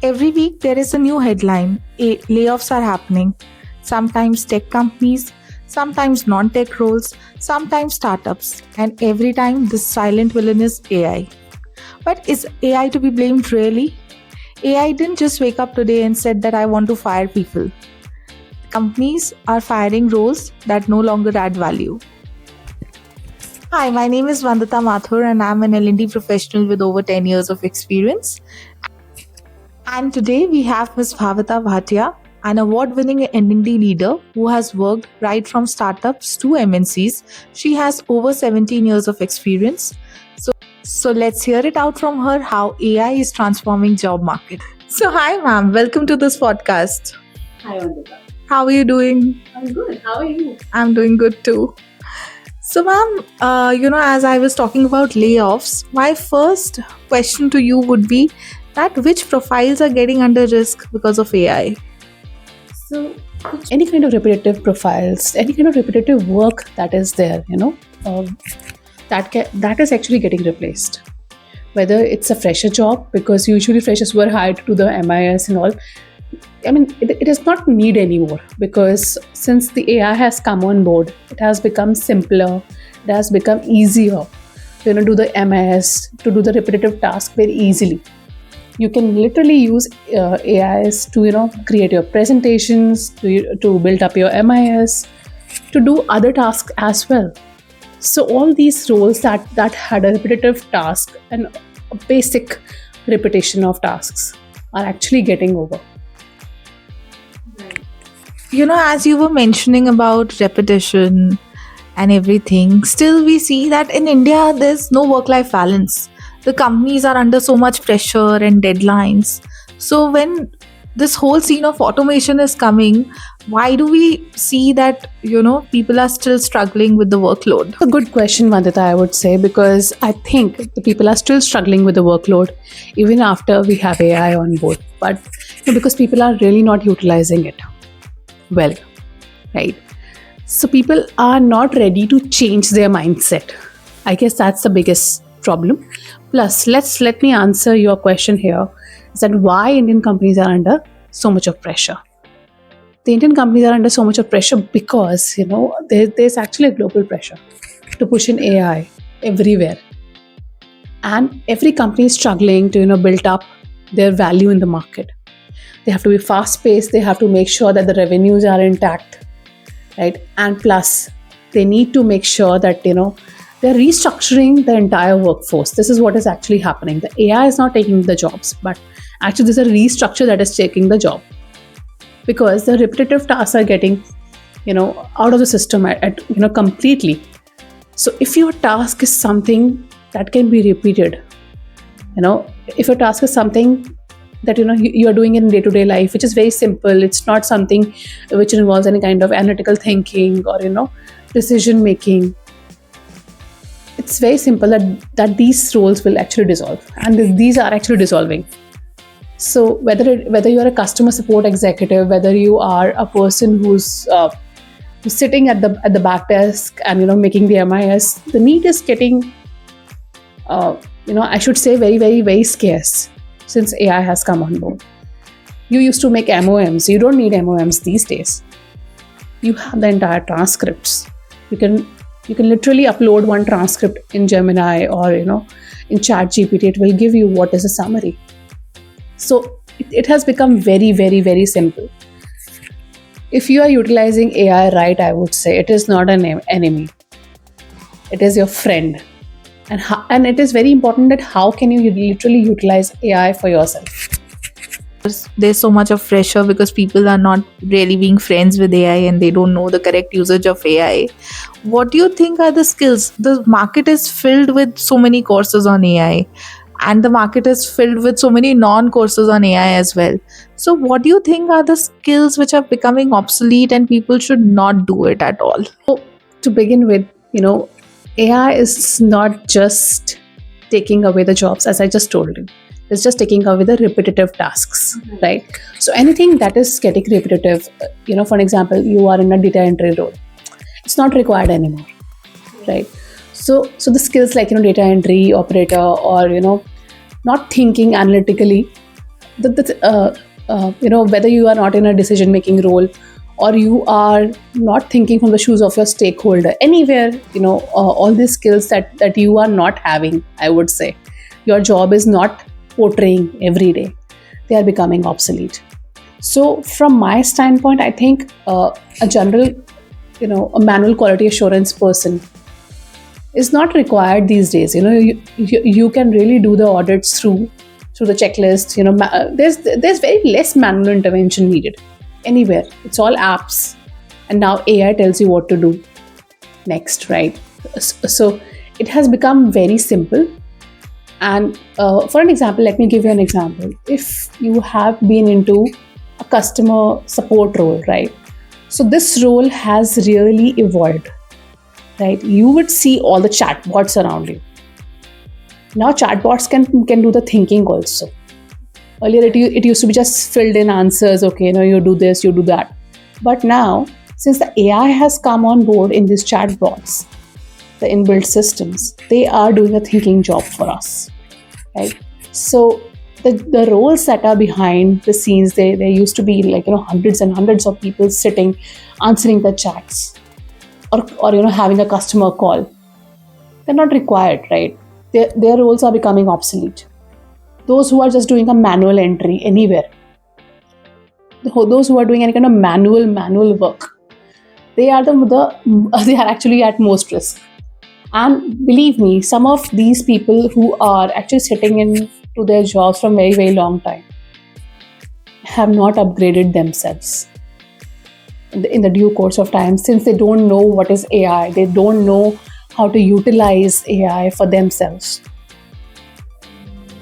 Every week there is a new headline. Layoffs are happening. Sometimes tech companies, sometimes non tech roles, sometimes startups, and every time this silent villain is AI. But is AI to be blamed really? AI didn't just wake up today and said that I want to fire people. Companies are firing roles that no longer add value. Hi, my name is Vandita Mathur and I'm an L&D professional with over 10 years of experience. And today we have Ms. Bhavita Bhatia, an award-winning L&D leader who has worked right from startups to MNCs. She has over 17 years of experience. So let's hear it out from her how AI is transforming job market. So hi ma'am, welcome to this podcast. Hi, Vandita. How are you doing? I'm good. How are you? I'm doing good too. So ma'am, as I was talking about layoffs, my first question to you would be that which profiles are getting under risk because of AI? So, any kind of repetitive profiles, any kind of repetitive work that is there, that is actually getting replaced. Whether it's a fresher job, because usually freshers were hired to do the MIS and all. I mean, it is not need anymore, because since the AI has come on board, it has become simpler, it has become easier to do the MIS, to do the repetitive task very easily. You can literally use AIs to create your presentations, to build up your MIS, to do other tasks as well. So all these roles that had a repetitive task and a basic repetition of tasks are actually getting over. As you were mentioning about repetition and everything, still we see that in India there's no work-life balance. The companies are under so much pressure and deadlines. So when this whole scene of automation is coming, why do we see that, people are still struggling with the workload? A good question, Vandita, I would say, because I think the people are still struggling with the workload even after we have AI on board. But because people are really not utilizing it well, right? So people are not ready to change their mindset. I guess that's the biggest problem. Plus, let me answer your question here, is that why Indian companies are under so much of pressure. The Indian companies are under so much of pressure because there's actually a global pressure to push in AI everywhere, and every company is struggling to build up their value in the market. They have to be fast paced, they have to make sure that the revenues are intact, right? And plus they need to make sure that they're restructuring the entire workforce. This is what is actually happening. The AI is not taking the jobs, but actually there's a restructure that is taking the job, because the repetitive tasks are getting out of the system at completely. So if your task is something that can be repeated, if your task is something that you are doing in day-to-day life, which is very simple, it's not something which involves any kind of analytical thinking or decision making. It's very simple that these roles will actually dissolve, and these are actually dissolving. So whether you are a customer support executive, whether you are a person who's sitting at the back desk and making the MIS, the need is getting I should say very, very, very scarce since AI has come on board. You used to make MOMs. You don't need MOMs these days. You have the entire transcripts. You can literally upload one transcript in Gemini or in ChatGPT. It will give you what is a summary. So it has become very, very, very simple. If you are utilizing AI right, I would say it is not an enemy. It is your friend. And it is very important that how can you literally utilize AI for yourself. There's so much of pressure because people are not really being friends with AI and they don't know the correct usage of AI. What do you think are the skills? The market is filled with so many courses on AI, and the market is filled with so many non-courses on AI as well. So what do you think are the skills which are becoming obsolete and people should not do it at all? So to begin with, AI is not just taking away the jobs, as I just told you. It's just taking away the repetitive tasks, right? So anything that is getting repetitive, for example, you are in a data entry role, it's not required anymore, right? So the skills like data entry operator, or not thinking analytically, whether you are not in a decision making role, or you are not thinking from the shoes of your stakeholder, anywhere, all these skills that you are not having, I would say, your job is not portraying every day, they are becoming obsolete. So from my standpoint, I think a general, a manual quality assurance person is not required these days. You can really do the audits through the checklist. There's very less manual intervention needed anywhere. It's all apps, and now AI tells you what to do next, right? So it has become very simple. And for an example, let me give you an example. If you have been into a customer support role, right? So this role has really evolved, right? You would see all the chatbots around you. Now chatbots can do the thinking also. Earlier it used to be just filled in answers. Okay, you do this, you do that. But now, since the AI has come on board in these chatbots, the inbuilt systems, they are doing a thinking job for us, right? So the roles that are behind the scenes, there used to be like hundreds and hundreds of people sitting answering the chats, or having a customer call. They're not required, right? Their roles are becoming obsolete. Those who are just doing a manual entry anywhere, those who are doing any kind of manual work, they are they are actually at most risk. And believe me, some of these people who are actually sitting into their jobs from very, very long time have not upgraded themselves in the due course of time, since they don't know what is AI. They don't know how to utilize AI for themselves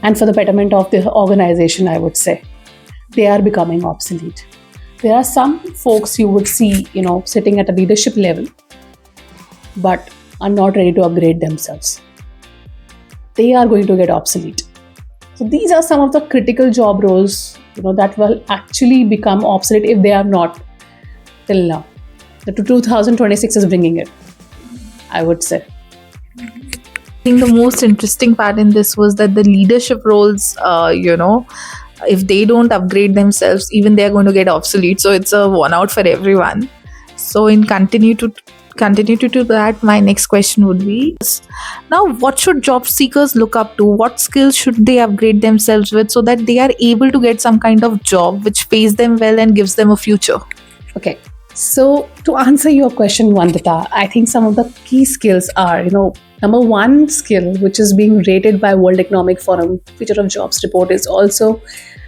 and for the betterment of the organization, I would say. They are becoming obsolete. There are some folks you would see, sitting at a leadership level, but are not ready to upgrade themselves. They are going to get obsolete. So these are some of the critical job roles, that will actually become obsolete if they are not till now. The 2026 is bringing it, I would say. I think the most interesting part in this was that the leadership roles, if they don't upgrade themselves, even they're going to get obsolete. So it's a one out for everyone. So in continue to that, my next question would be, now what should job seekers look up to? What skills should they upgrade themselves with so that they are able to get some kind of job which pays them well and gives them a future? Okay. So to answer your question, Vandita, I think some of the key skills are, number one skill, which is being rated by World Economic Forum Future of Jobs report, is also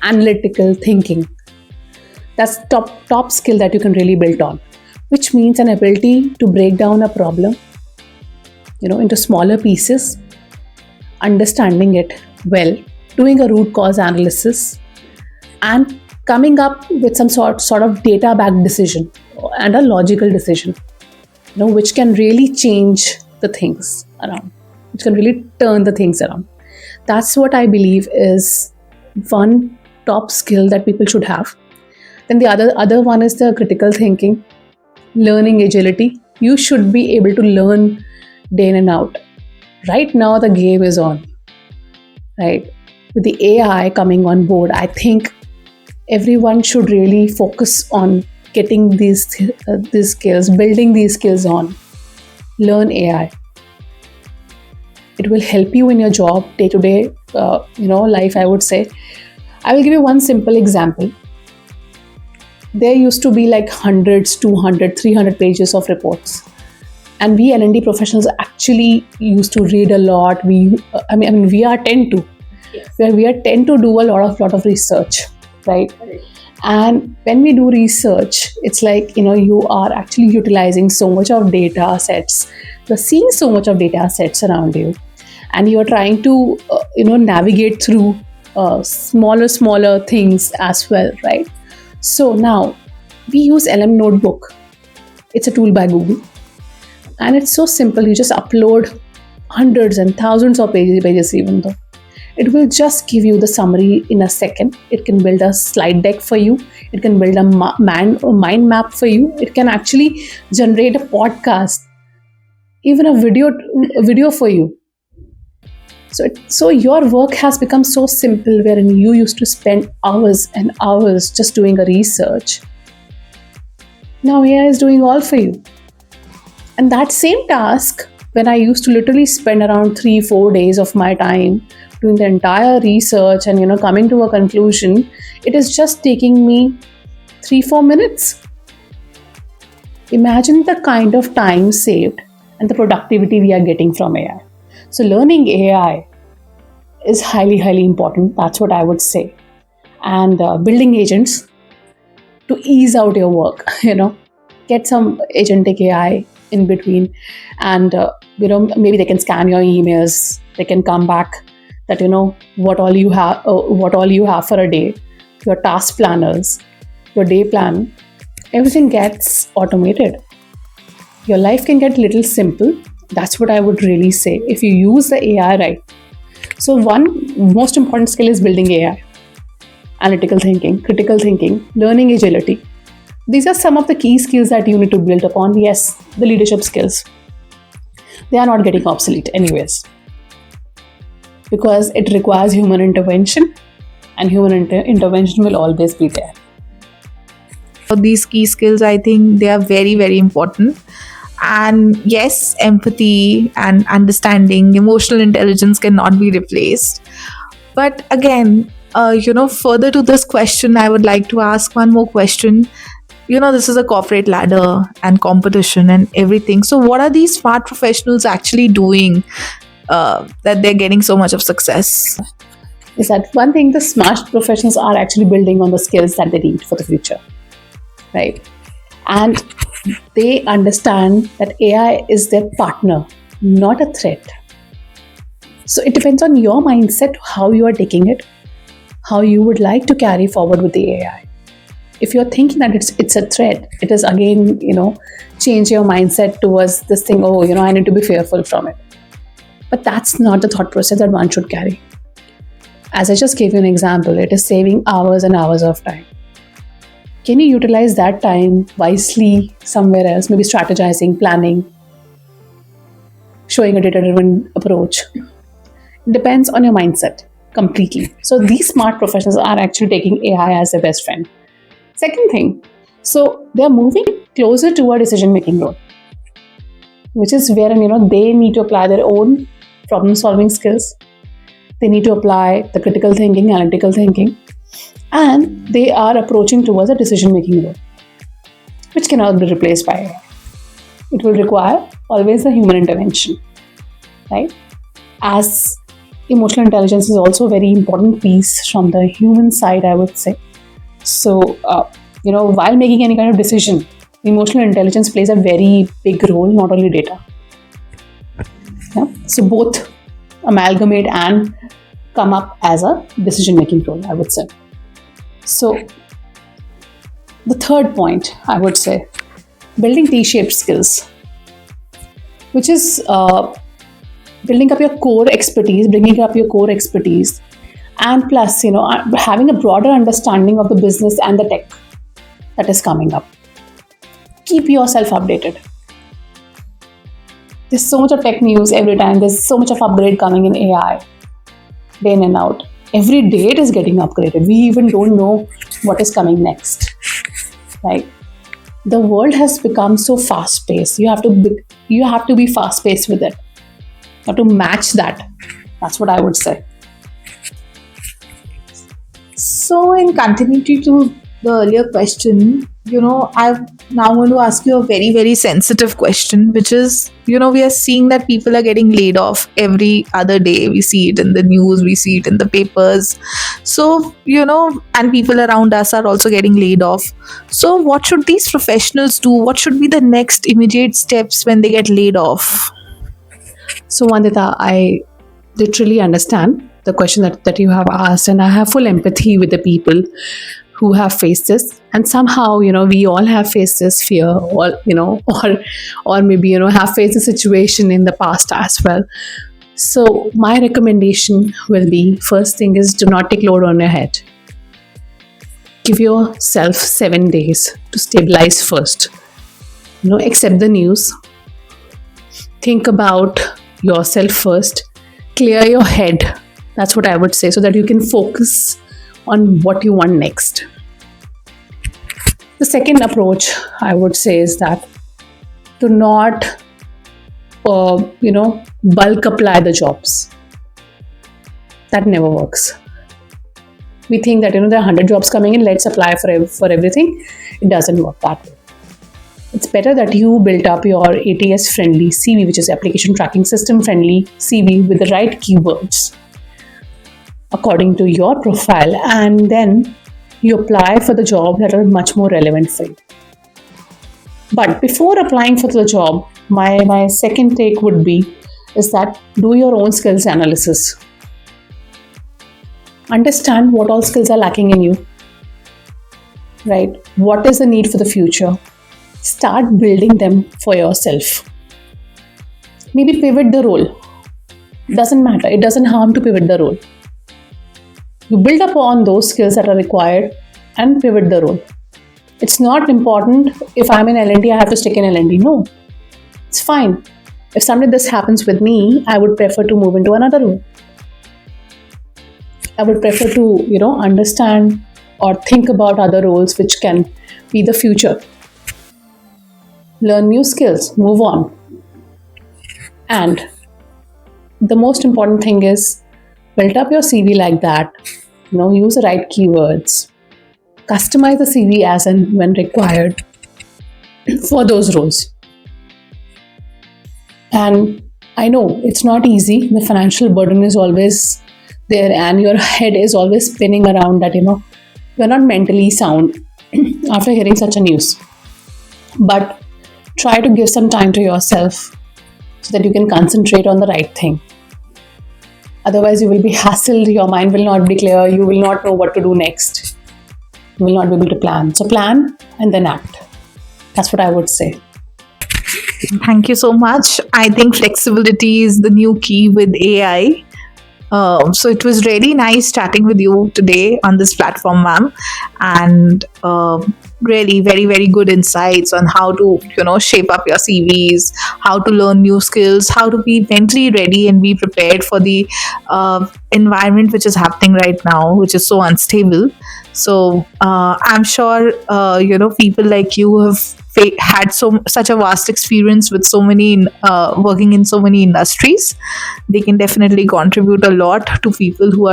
analytical thinking. That's top skill that you can really build on, which means an ability to break down a problem, into smaller pieces, understanding it well, doing a root cause analysis, and coming up with some sort of data-backed decision and a logical decision, which can really change the things around, which can really turn the things around. That's what I believe is one top skill that people should have. Then the other one is the critical thinking, learning agility. You should be able to learn day in and out. Right now, the game is on, right? With the AI coming on board, I think everyone should really focus on getting these skills, building these skills on. Learn AI. It will help you in your job, day-to-day, life, I would say. I will give you one simple example. There used to be like hundreds, 200, 300 pages of reports. And we L&D professionals actually used to read a lot. We are tend to. Yes. We are tend to do a lot of research, right? And when we do research, it's like, you are actually utilizing so much of data sets. You're seeing so much of data sets around you. And you're trying to, navigate through smaller things as well, right? So now we use LM Notebook. It's a tool by Google. And it's so simple. You just upload hundreds and thousands of pages even though. It will just give you the summary in a second. It can build a slide deck for you. It can build a mind map for you. It can actually generate a podcast, even a video for you. So your work has become so simple, wherein you used to spend hours and hours just doing a research. Now AI is doing all for you. And that same task, when I used to literally spend around 3-4 days of my time doing the entire research and coming to a conclusion, it is just taking me 3-4 minutes. Imagine the kind of time saved and the productivity we are getting from AI. So learning AI is highly, highly important. That's what I would say. And building agents to ease out your work, get some agentic AI in between, and maybe they can scan your emails. They can come back that what all you have for a day, your task planners, your day plan. Everything gets automated. Your life can get little simple. That's what I would really say if you use the AI right. So one most important skill is building AI, analytical thinking, critical thinking, learning agility. These are some of the key skills that you need to build upon. Yes, the leadership skills. They are not getting obsolete anyways, because it requires human intervention, and human intervention will always be there. So these key skills, I think they are very, very important. And yes, empathy and understanding, emotional intelligence cannot be replaced. But again, further to this question, I would like to ask one more question. This is a corporate ladder and competition and everything. So, what are these smart professionals actually doing that they're getting so much of success? Is that one thing the smart professionals are actually building on the skills that they need for the future, right? And they understand that AI is their partner, not a threat. So it depends on your mindset, how you are taking it, how you would like to carry forward with the AI. If you're thinking that it's a threat, it is again, change your mindset towards this thing, I need to be fearful from it. But that's not the thought process that one should carry. As I just gave you an example, it is saving hours and hours of time. Can you utilize that time wisely somewhere else? Maybe strategizing, planning, showing a data-driven approach. It depends on your mindset completely. So these smart professionals are actually taking AI as their best friend. Second thing, so they're moving closer to a decision-making role, which is where they need to apply their own problem-solving skills. They need to apply the critical thinking, analytical thinking, and they are approaching towards a decision-making role, which cannot be replaced by AI. It will require always a human intervention, right? As emotional intelligence is also a very important piece from the human side, I would say. So, while making any kind of decision, emotional intelligence plays a very big role, not only data. Yeah? So both amalgamate and come up as a decision-making role, I would say. So the third point, I would say, building T-shaped skills, which is building up your core expertise, bringing up your core expertise, and plus, having a broader understanding of the business and the tech that is coming up. Keep yourself updated. There's so much of tech news every time. There's so much of upgrade coming in AI, day in and out. Every day it is getting upgraded. We even don't know what is coming next, right? The world has become so fast-paced. You have to be fast-paced with it. You have to match that. That's what I would say. So, in continuity to the earlier question, I'm now going to ask you a very, very sensitive question, which is, we are seeing that people are getting laid off every other day. We see it in the news, we see it in the papers. So, and people around us are also getting laid off. So, what should these professionals do? What should be the next immediate steps when they get laid off? So, Vandita, I literally understand the question that you have asked, and I have full empathy with the people who have faced this. And somehow, we all have faced this fear, or maybe, have faced the situation in the past as well. So my recommendation will be, first thing is, do not take load on your head. Give yourself 7 days to stabilize first. Accept the news. Think about yourself first. clear your head. That's what I would say, so that you can focus on what you want next. The second approach I would say is that to not, bulk apply the jobs. That never works. We think that there are 100 jobs coming in, let's apply for everything. It doesn't work that way. It's better that you build up your ATS friendly CV, which is application tracking system friendly CV, with the right keywords according to your profile, and then you apply for the jobs that are much more relevant for you. But before applying for the job, my second take would be is that do your own skills analysis. Understand what all skills are lacking in you, right? What is the need for the future? Start building them for yourself. Maybe pivot the role. Doesn't matter. It doesn't harm to pivot the role. You build up on those skills that are required and pivot the role. It's not important if I'm in L&D, I have to stick in L&D. No, it's fine. If something this happens with me, I would prefer to move into another role. I would prefer to, understand or think about other roles which can be the future. Learn new skills, move on. And the most important thing is build up your CV like that. Use the right keywords. Customize the CV as and when required for those roles. And I know it's not easy. The financial burden is always there, and your head is always spinning around that, you're not mentally sound after hearing such a news. But try to give some time to yourself so that you can concentrate on the right thing. Otherwise, you will be hassled, your mind will not be clear, you will not know what to do next. You will not be able to plan. So plan and then act. That's what I would say. Thank you so much. I think flexibility is the new key with AI. So it was really nice chatting with you today on this platform, ma'am, and really very, very good insights on how to, shape up your CVs, how to learn new skills, how to be mentally ready and be prepared for the environment which is happening right now, which is so unstable. So I'm sure, people like you have had such a vast experience with so many working in so many industries. They can definitely contribute a lot to people who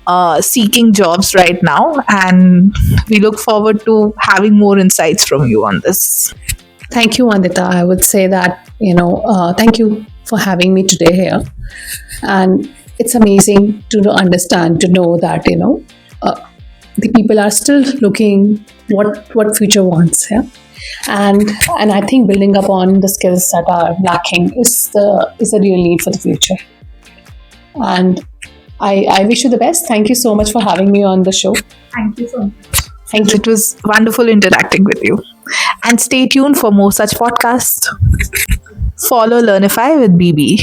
are seeking jobs right now, and we look forward to having more insights from you on this. Thank you, Vandita. I would say that, thank you for having me today here. And it's amazing to understand, to know that, the people are still looking what future wants. Yeah. And I think building up on the skills that are lacking is a real need for the future. And I wish you the best. Thank you so much for having me on the show. Thank you so much. Thank you. It was wonderful interacting with you. And stay tuned for more such podcasts. Follow Learnify with BB.